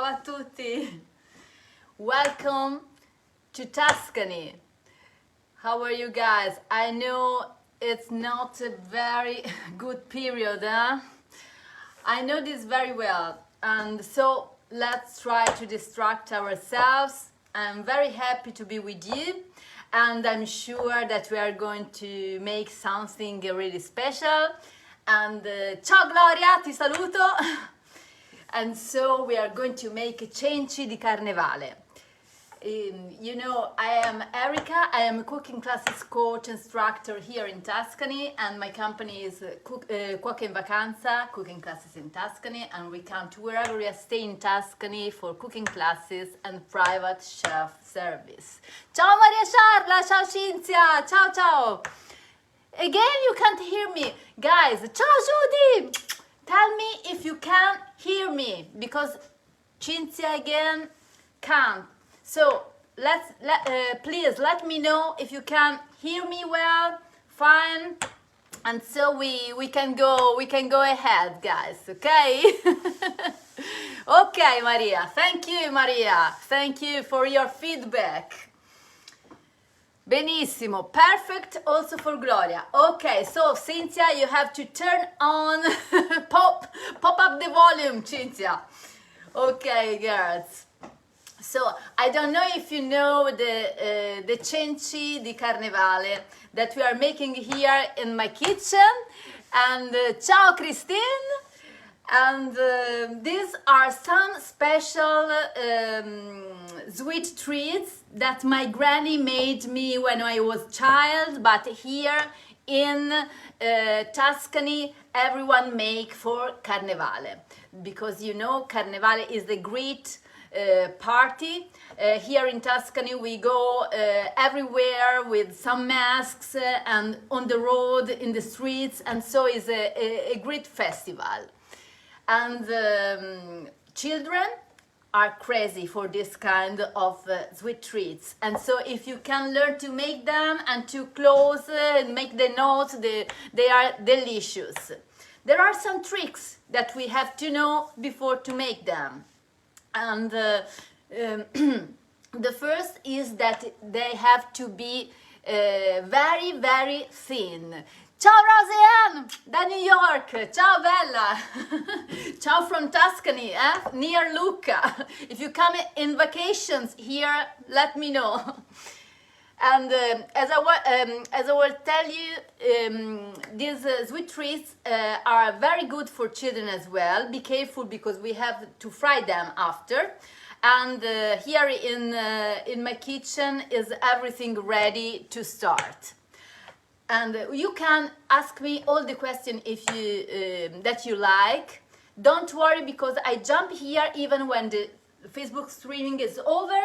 ciao a tutti. Welcome to Tuscany. How are you guys? I know it's not a very good period, huh? I know this very well, and so let's try to distract ourselves. I'm very happy to be with you, and I'm sure that we are going to make something really special. And ciao Gloria, ti saluto! And so we are going to make Cenci Di Carnevale. You know, I am Erika, I am a cooking classes coach instructor here in Tuscany, and my company is Cuoca in Vacanza, cooking classes in Tuscany, and we come to wherever we stay in Tuscany for cooking classes and private chef service. Ciao Maria Charla, ciao Cinzia, ciao ciao! Again, you can't hear me. Guys, ciao Judy! Tell me if you can hear me, because Cinzia again can't. So please let me know if you can hear me well, fine, and so we can go ahead, guys. Okay? Okay, Maria. Thank you, Maria. Thank you for your feedback. Benissimo, perfect. Also for Gloria. Okay, so Cynthia, you have to turn on pop up the volume, Cynthia. Okay, girls. So, I don't know if you know the Cenci di Carnevale that we are making here in my kitchen. And ciao Christine! And these are some special sweet treats that my granny made me when I was a child, but here in Tuscany everyone make for Carnevale. Because you know Carnevale is the great party. Here in Tuscany we go everywhere with some masks and on the road, in the streets, and so it's a great festival. And children are crazy for this kind of sweet treats, and so if you can learn to make them and to close make the notes, they are delicious. There are some tricks that we have to know before to make them. And the first is that they have to be very, very thin. Ciao Roseanne, da New York. Ciao Bella. Ciao from Tuscany, near Lucca. If you come in vacations here, let me know. And as I will tell you, these sweet treats are very good for children as well. Be careful because we have to fry them after. And here in my kitchen is everything ready to start. And you can ask me all the questions if you that you like. Don't worry, because I jump here even when the Facebook streaming is over,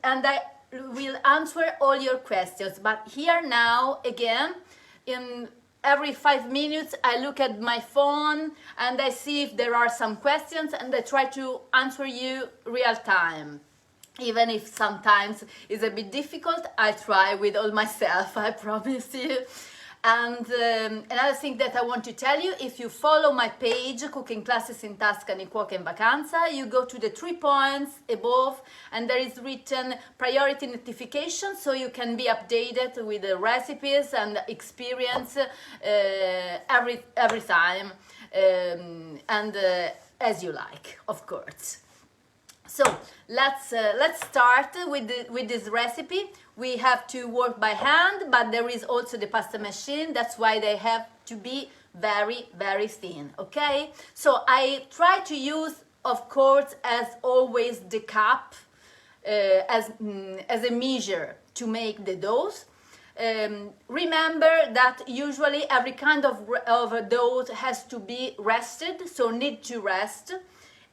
and I will answer all your questions. But here now, again, in every 5 minutes, I look at my phone and I see if there are some questions, and I try to answer you real time. Even if sometimes it's a bit difficult, I try with all myself, I promise you. And another thing that I want to tell you, if you follow my page, Cooking Classes in Tuscany, Cuoca in Vacanza, you go to the 3 points above, and there is written priority notification, so you can be updated with the recipes and experience every time, and as you like, of course. So let's start with this recipe. We have to work by hand, but there is also the pasta machine. That's why they have to be very, very thin, okay? So I try to use, of course, as always, the cup as a measure to make the dough. Remember that usually every kind of dough has to be rested, so need to rest.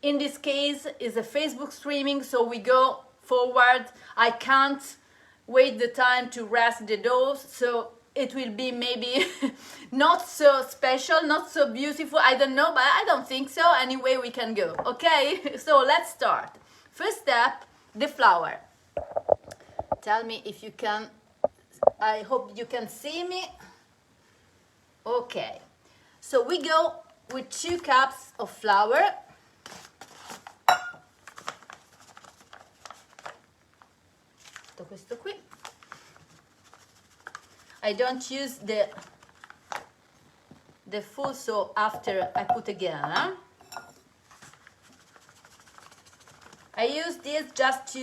In this case, is a Facebook streaming, so we go forward. I can't wait the time to rest the dough, so it will be maybe not so special, not so beautiful, I don't know, but I don't think so. Anyway, we can go, okay? So let's start. First step, the flour. Tell me if you can, I hope you can see me. Okay, so we go with 2 cups of flour. fatto questo qui. I don't use the full, so after I put again. I use this just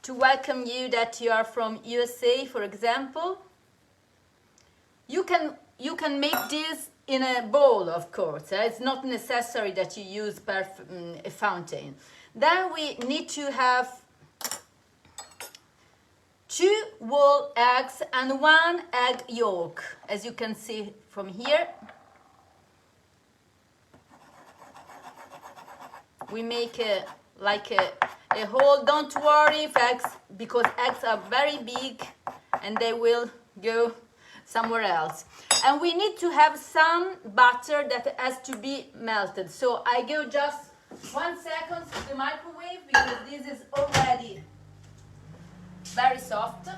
to welcome you that you are from USA, for example. You can make this in a bowl, of course. It's not necessary that you use a fountain. Then we need to have 2 whole eggs and 1 egg yolk, as you can see from here. We make like a hole. Don't worry if because eggs are very big and they will go somewhere else. And we need to have some butter that has to be melted. So I go just 1 second to the microwave because this is already very soft.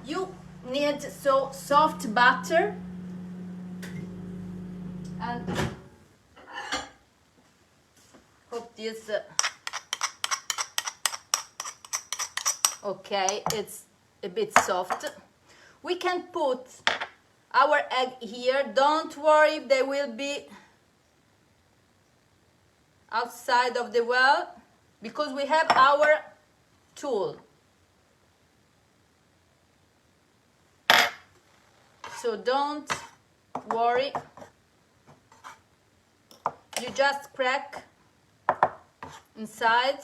You need so soft butter, and hope this okay, it's a bit soft. We can put our egg here. Don't worry if they will be outside of the well because we have our tool. So don't worry. You just crack inside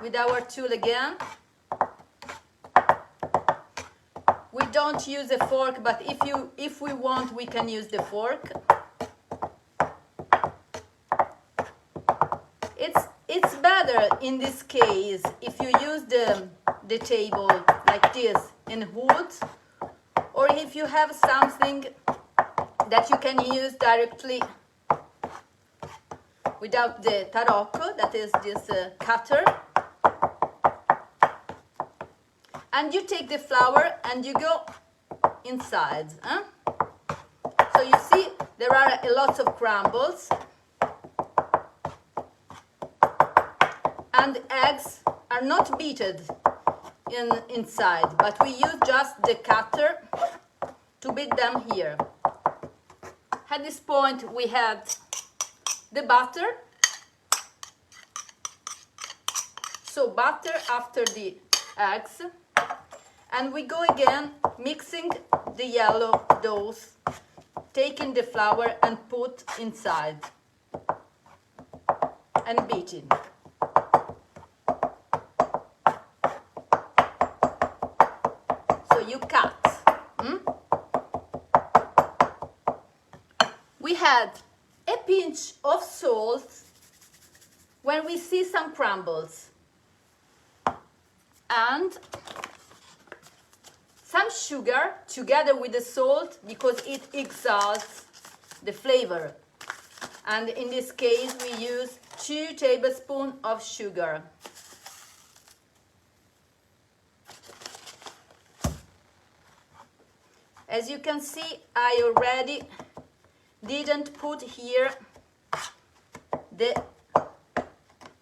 with our tool again. We don't use a fork, but if we want, we can use the fork. It's better in this case if you use the table like this in wood, or if you have something that you can use directly without the tarocco, that is this cutter. And you take the flour and you go inside. So you see there are a lot of crumbles. And the eggs are not beaten inside, but we use just the cutter to beat them here. At this point we had the butter. So butter after the eggs. And we go again mixing the yellow doughs, taking the flour and put inside and beating. So you cut. We had a pinch of salt when we see some crumbles, and some sugar together with the salt because it exalts the flavor. And in this case we use 2 tablespoons of sugar. As you can see, I already didn't put here the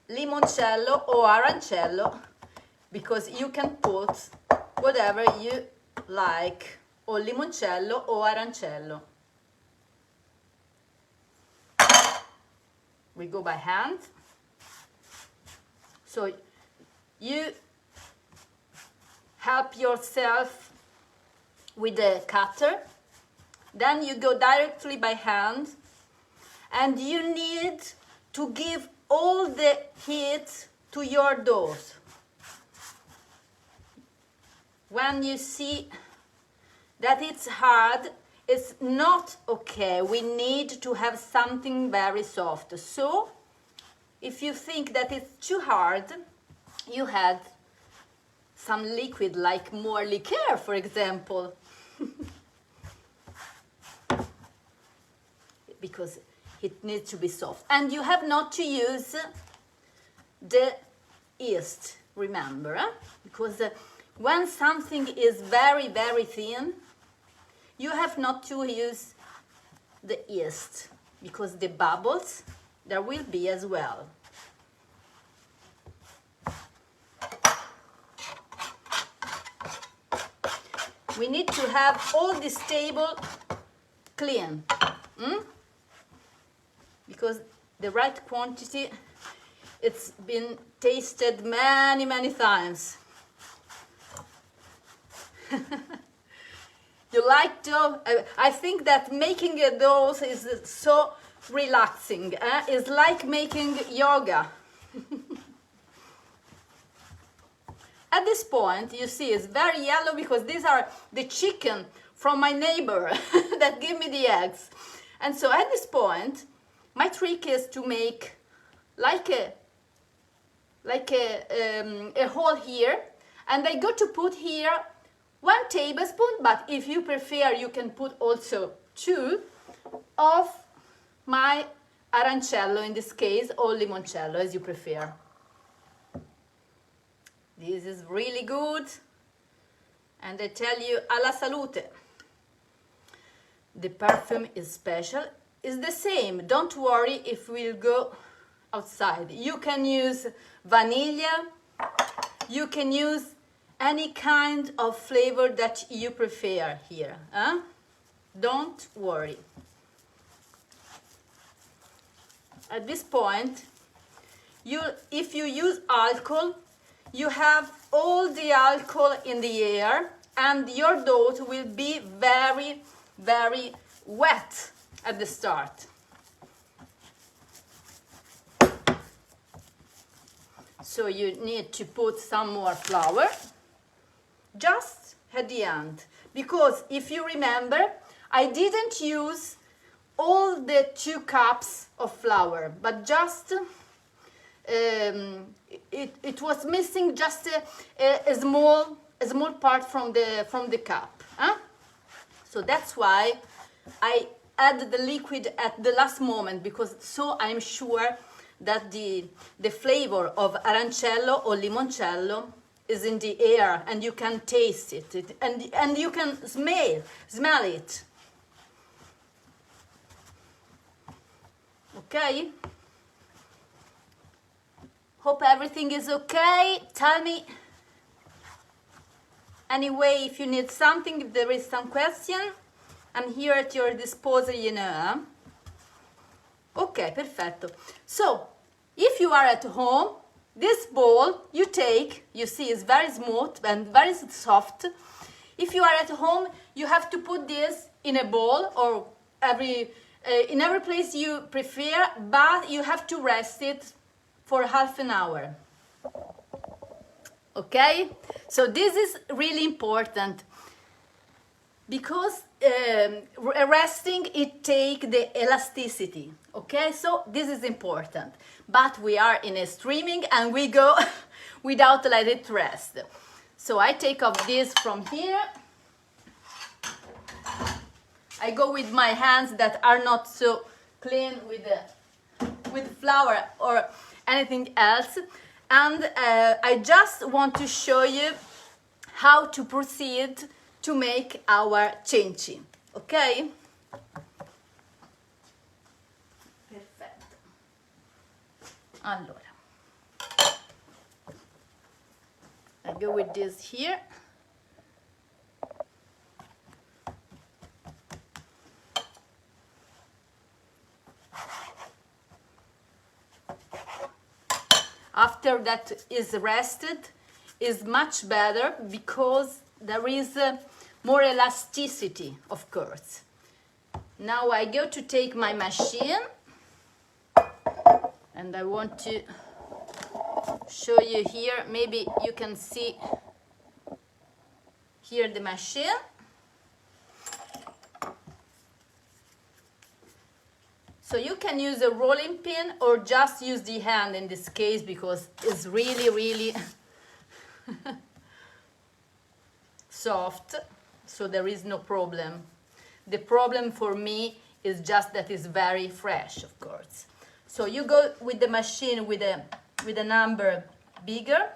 limoncello or arancello because you can put whatever you like, or limoncello or arancello. We go by hand. So you help yourself with the cutter, then you go directly by hand, and you need to give all the heat to your dough. When you see that it's hard, it's not okay. We need to have something very soft. So if you think that it's too hard, you add some liquid, like more liqueur, for example. Because it needs to be soft. And you have not to use the yeast, remember, because when something is very, very thin, you have not to use the yeast, because the bubbles there will be as well. we need to have all this table clean. Because the right quantity, it's been tasted many, many times. You like dough? I think that making a dough is so relaxing. It's like making yoga. At this point, you see, it's very yellow because these are the chicken from my neighbor that give me the eggs. And so at this point, my trick is to make like a hole here, and I go to put here 1 tablespoon, but if you prefer, you can put also 2 of my aranciello in this case, or limoncello, as you prefer. This is really good, and I tell you, alla salute. The perfume is special. It's the same. Don't worry if we'll go outside. You can use vanilla. You can use any kind of flavor that you prefer here. Don't worry. At this point, if you use alcohol, you have all the alcohol in the air, and your dough will be very, very wet at the start. So you need to put some more flour just at the end, because if you remember, I didn't use all the 2 cups of flour, but just it was missing just a small part from the cup. So that's why I add the liquid at the last moment, because so I'm sure that the flavor of aranciello or limoncello is in the air, and you can taste it, and you can smell it. Okay? Hope everything is okay. Tell me anyway if you need something, if there is some question. I'm here at your disposal, you know. Okay, perfetto. So, if you are at home, this bowl you take, you see it's very smooth and very soft. If you are at home, you have to put this in a bowl or in every place you prefer, but you have to rest it for half an hour. Okay? So this is really important, because resting, it takes the elasticity. Okay? So this is important. But we are in a streaming and we go without let it rest. So I take off this from here. I go with my hands that are not so clean with flour or anything else. And I just want to show you how to proceed to make our cenci. Okay? Perfetto. Allora. I go with this here. After that is rested, is much better because there is more elasticity, of course. Now I go to take my machine, and I want to show you here. Maybe you can see here the machine. So you can use a rolling pin or just use the hand in this case, because it's really, really soft, so there is no problem. The problem for me is just that it's very fresh, of course. So you go with the machine with a number bigger.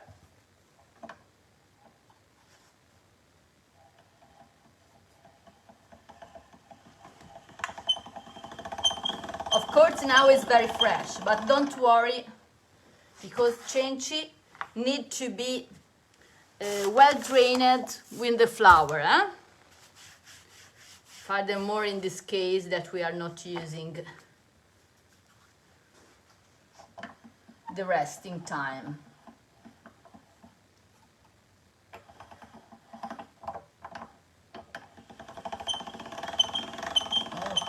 Of course, now it's very fresh, but don't worry, because cenci need to be well drained with the flour. Furthermore, in this case that we are not using the resting time.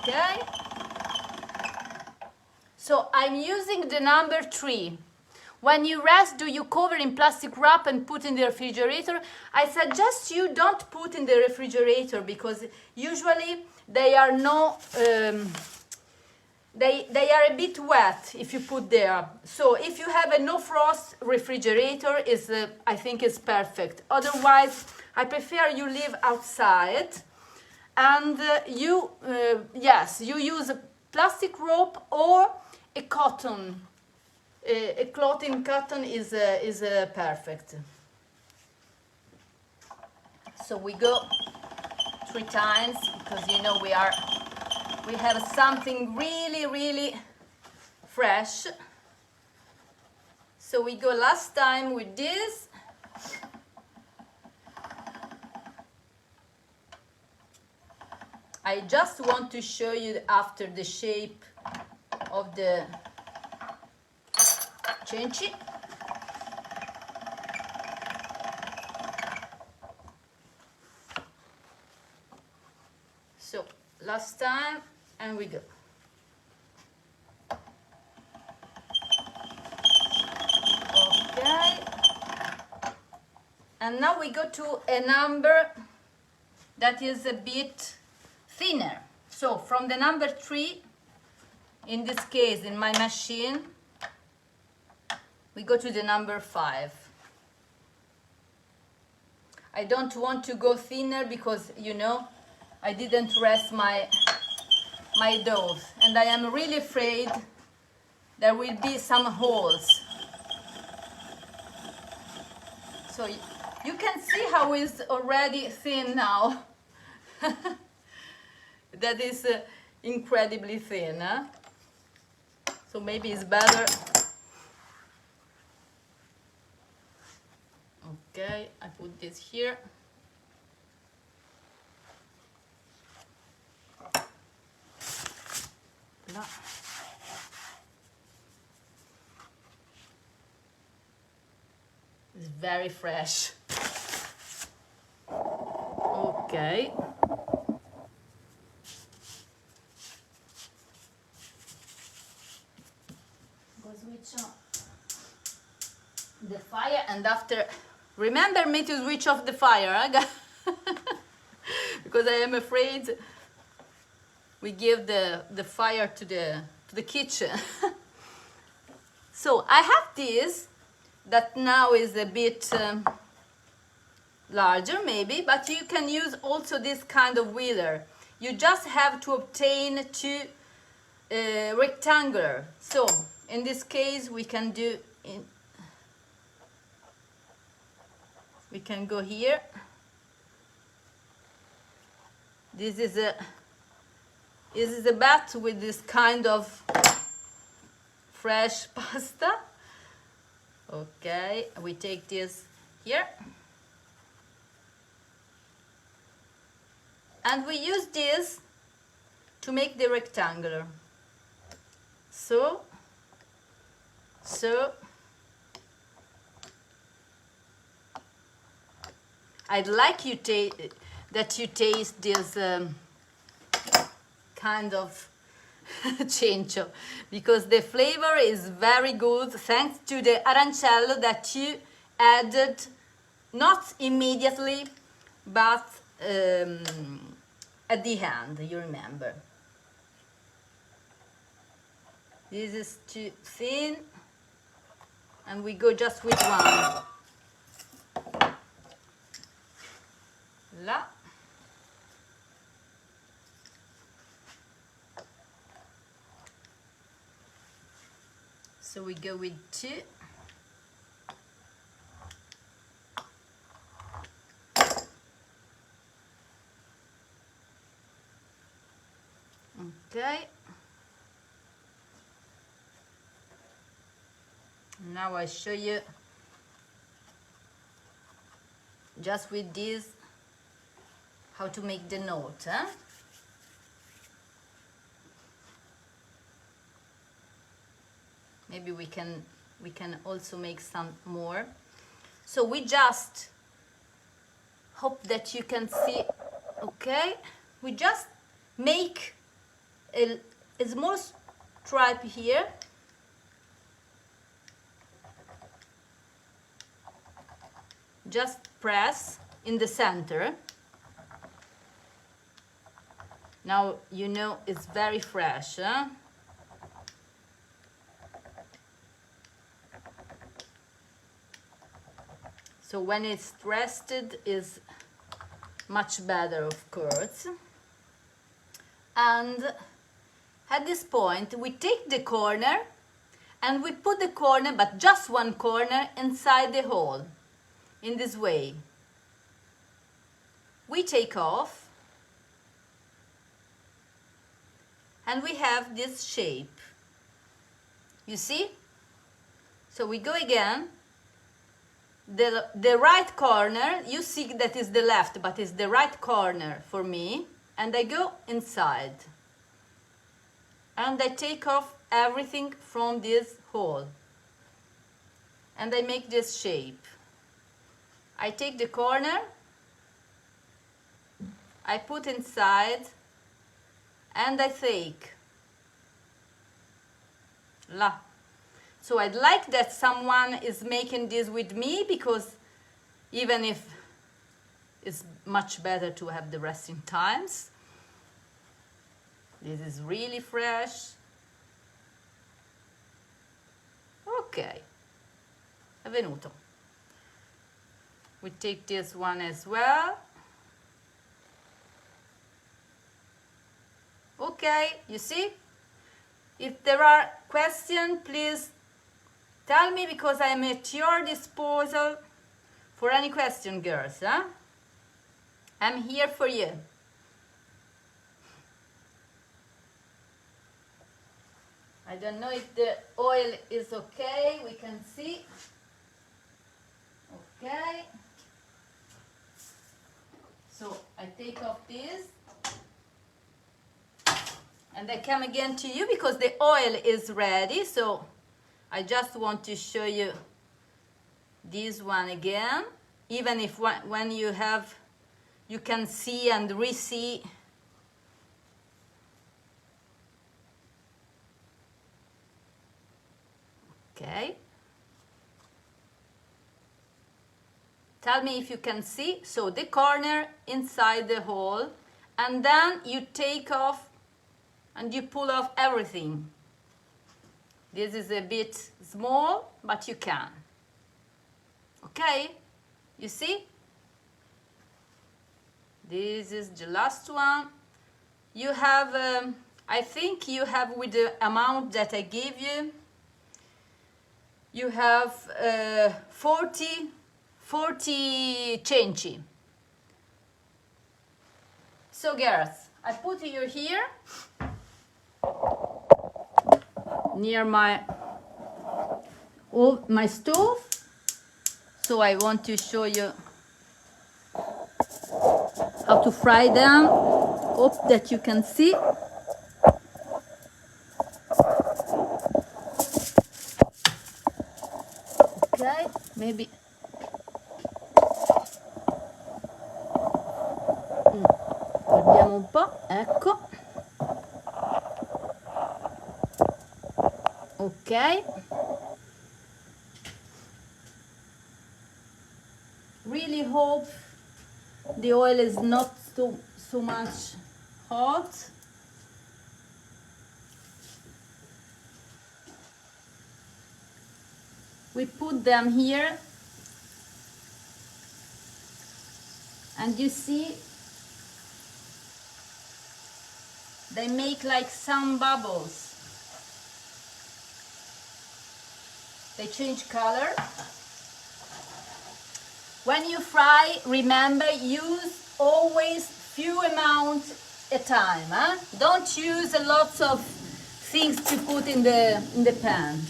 Okay. So I'm using the number 3. When you rest, do you cover in plastic wrap and put in the refrigerator? I suggest you don't put in the refrigerator because usually they are they are a bit wet if you put there. So if you have a no frost refrigerator, I think is perfect. Otherwise, I prefer you leave outside, and you use a plastic rope or a cotton. A clothing cotton is perfect. So we go 3 times because you know we have something really fresh. So we go last time with this. I just want to show you after the shape of the cenci. So last time, and we go. Okay. And now we go to a number that is a bit thinner. So from the number 3, in this case, in my machine, we go to the number 5. I don't want to go thinner because, you know, I didn't rest my dough, and I am really afraid there will be some holes. So you can see how it's already thin now. That is incredibly thin. Huh? So maybe it's better. Okay, I put this here. No. It's very fresh. Okay. Go switch on the fire, and after, remember me to switch off the fire, huh? Because I am afraid we give the fire to the kitchen. So I have this that now is a bit larger maybe, but you can use also this kind of wheeler. You just have to obtain 2 rectangular. So in this case we can do we can go here. This is a bat with this kind of fresh pasta. Okay, we take this here. And we use this to make the rectangular. So I'd like you that you taste this kind of cencio, because the flavor is very good thanks to the aranciello that you added not immediately but at the end, you remember. This is too thin, and we go just with one. Là. So we go with 2. Okay. Now I show you just with this how to make the knot. Huh? Maybe we can also make some more. So we just hope that you can see. Okay, we just make a small stripe here. Just press in the center. Now you know it's very fresh, huh? So when it's rested is much better, of course. And at this point we take the corner and we put the corner, but just one corner, inside the hole. In this way. We take off and we have this shape. You see? So we go again. The right corner, you see that is the left, but it's the right corner for me. And I go inside. And I take off everything from this hole. And I make this shape. I take the corner, I put inside, and I take. La. So I'd like that someone is making this with me, because even if it's much better to have the resting times, this is really fresh. Ok, è venuto. We take this one as well. Okay, you see? If there are questions, please tell me, because I am at your disposal for any question, girls. Huh? I'm here for you. I don't know if the oil is okay. We can see. Okay. So I take off this and I come again to you because the oil is ready. So I just want to show you this one again. Even if when you have, you can see and re-see. Okay. Tell me if you can see. So the corner inside the hole, and then you take off and you pull off everything. This is a bit small, but you can. Okay? You see? This is the last one. You have, I think you have, with the amount that I gave you, you have 40 cenci. So girls, I put you here near my stove. So I want to show you how to fry them. Hope that you can see. Okay, maybe. Guardiamo un po', ecco. Ok. Really hope the oil is not so much hot. We put them here, and you see they make like some bubbles. They change color. When you fry, remember, use always few amount at a time. Huh? Don't use a lot of things to put in the pan.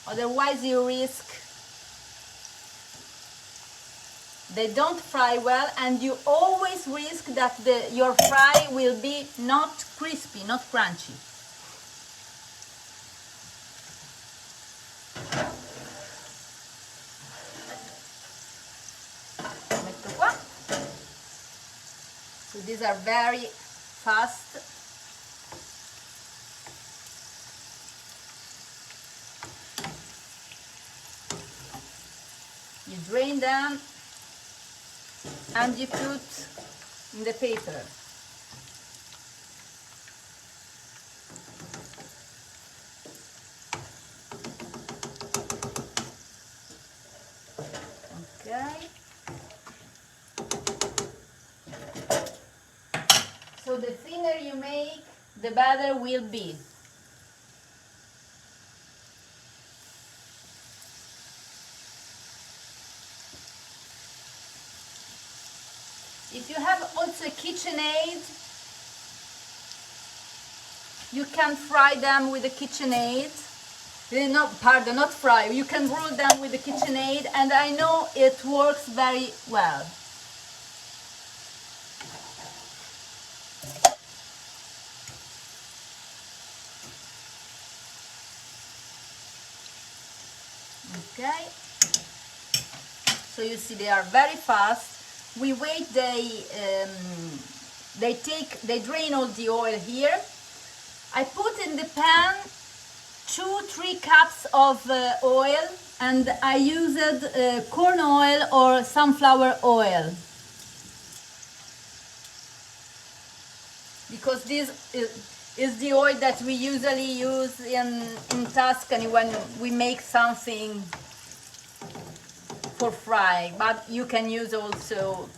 Otherwise you risk they don't fry well, and you always risk that your fry will be not crispy, not crunchy. these are very fast. You drain them and you put in the paper. Okay. So the thinner you make, the better will be. If you have also a KitchenAid, you can fry them with a KitchenAid. No, pardon, not fry. You can roll them with the KitchenAid, and I know it works very well. Okay. So you see they are very fast. We wait, they drain all the oil here. I put in the pan 2-3 cups of oil, and I used corn oil or sunflower oil, because this is the oil that we usually use in Tuscany when we make something for frying, but you can use also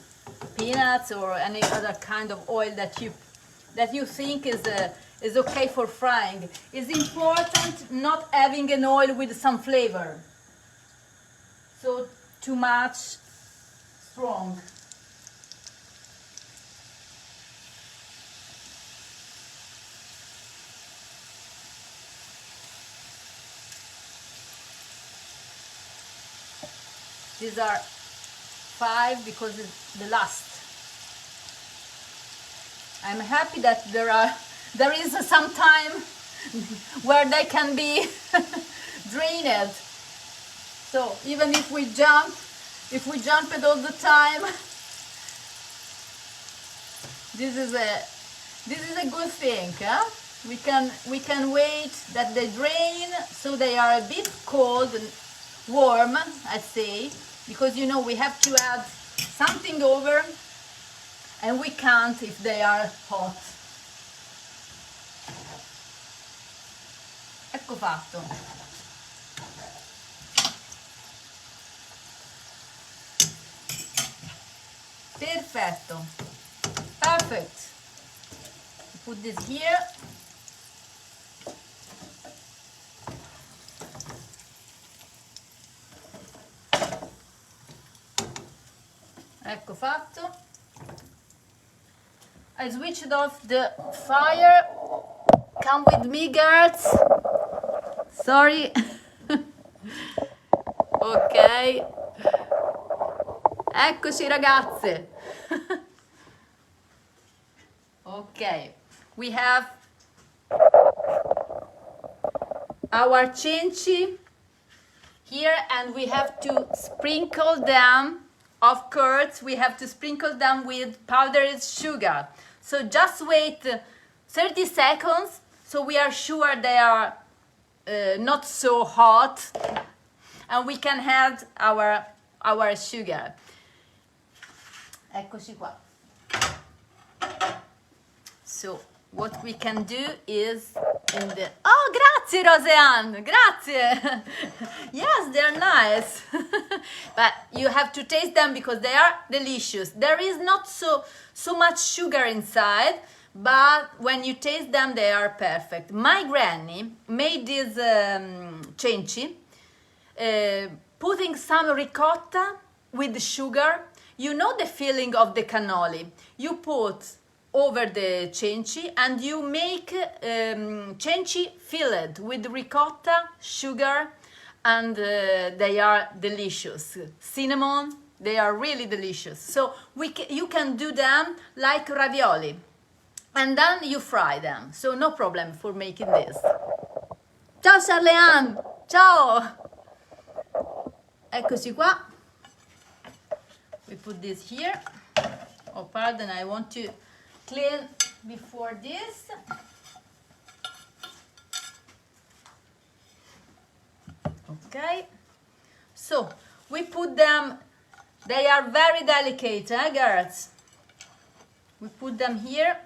peanuts or any other kind of oil that you think is okay for frying. It's important not having an oil with some flavor, so too much strong. These are 5 because it's the last. I'm happy that there is some time where they can be drained. So even if we jump it all the time, this is a good thing, huh? We can wait that they drain, so they are a bit cold and warm, I say, because you know we have to add something over, and we can't if they are hot. Ecco fatto. Perfetto. Perfect. Put this here. Ecco fatto. I switched off the fire. Come with me, girls. Sorry. Ok. Eccoci, ragazze. Ok. We have our cenci here, and we have to sprinkle them. Of course, we have to sprinkle them with powdered sugar. So just wait 30 seconds, so we are sure they are not so hot, and we can add our sugar. Eccoci qua. So what we can do is in the... Oh, grazie Roseanne, grazie. Yes, they're nice. But you have to taste them because they are delicious. There is not so much sugar inside, but when you taste them, they are perfect. My granny made this cenci, putting some ricotta with sugar. You know the feeling of the cannoli. You put over the cenci and you make cenci filled with ricotta, sugar, and they are delicious. Cinnamon, they are really delicious. So you can do them like ravioli, and then you fry them. So no problem for making this. Ciao Charleanne, ciao! Eccoci qua. We put this here. Oh, pardon, I want to clean before this. Okay, so we put them, they are very delicate, girls? We put them here.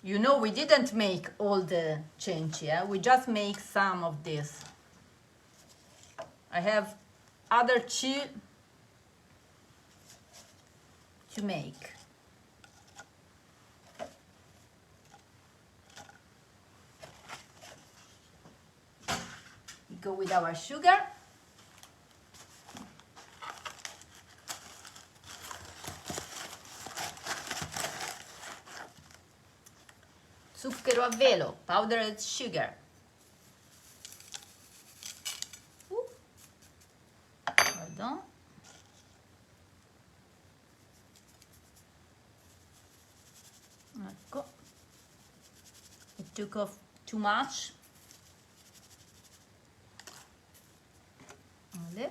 You know, we didn't make all the cenci, we just make some of this. I have other two to make. We go with our sugar. Zucchero a velo, powdered sugar. Pardon. Ecco. It took off too much. Vale.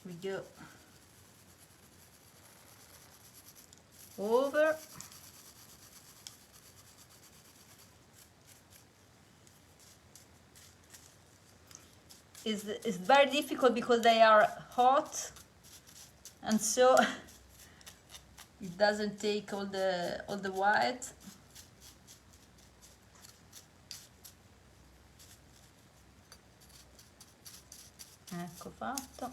We go over. It's very difficult because they are hot, and so it doesn't take all the white. Ecco fatto.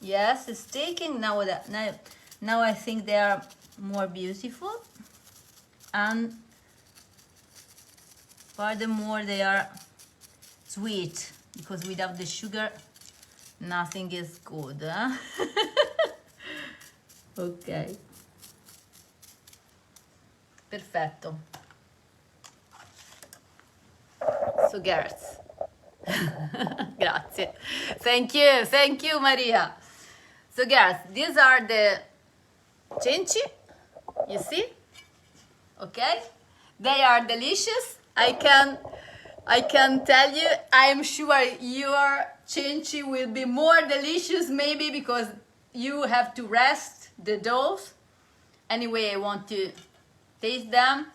Yes, it's taking now. Now I think they are more beautiful, and furthermore they are sweet, because without the sugar nothing is good, huh? Ok, perfetto. So girls, grazie, thank you Maria. So girls, these are the cenci, you see, okay, they are delicious. I can tell you, I'm sure your cenci will be more delicious, maybe because you have to rest the doughs. Anyway, I want to taste them.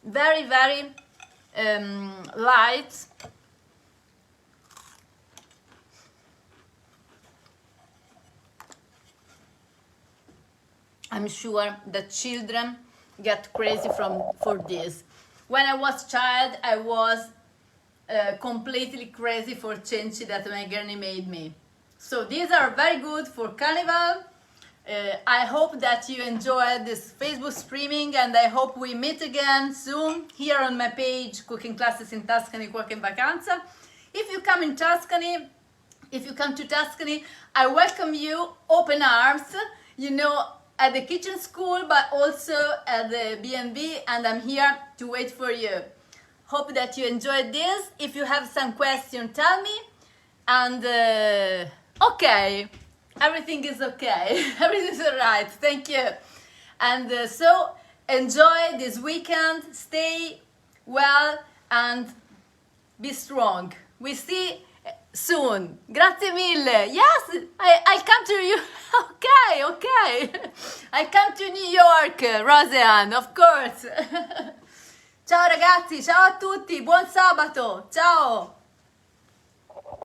Very, very light. I'm sure that children get crazy for this. When I was a child, I was completely crazy for cenci that my granny made me. So these are very good for Carnival. I hope that you enjoyed this Facebook streaming, and I hope we meet again soon here on my page, Cooking Classes in Tuscany, Cuoca in Vacanza. If you come to Tuscany, I welcome you open arms, you know, at the kitchen school, but also at the B&B, and I'm here to wait for you. Hope that you enjoyed this. If you have some question, tell me. And okay, everything is okay. Everything's all right. Thank you. And so enjoy this weekend. Stay well and be strong. We see soon. Grazie mille. Yes, I come to you. Okay. I come to New York, Roseanne, of course. Ciao ragazzi, ciao a tutti, buon sabato. Ciao.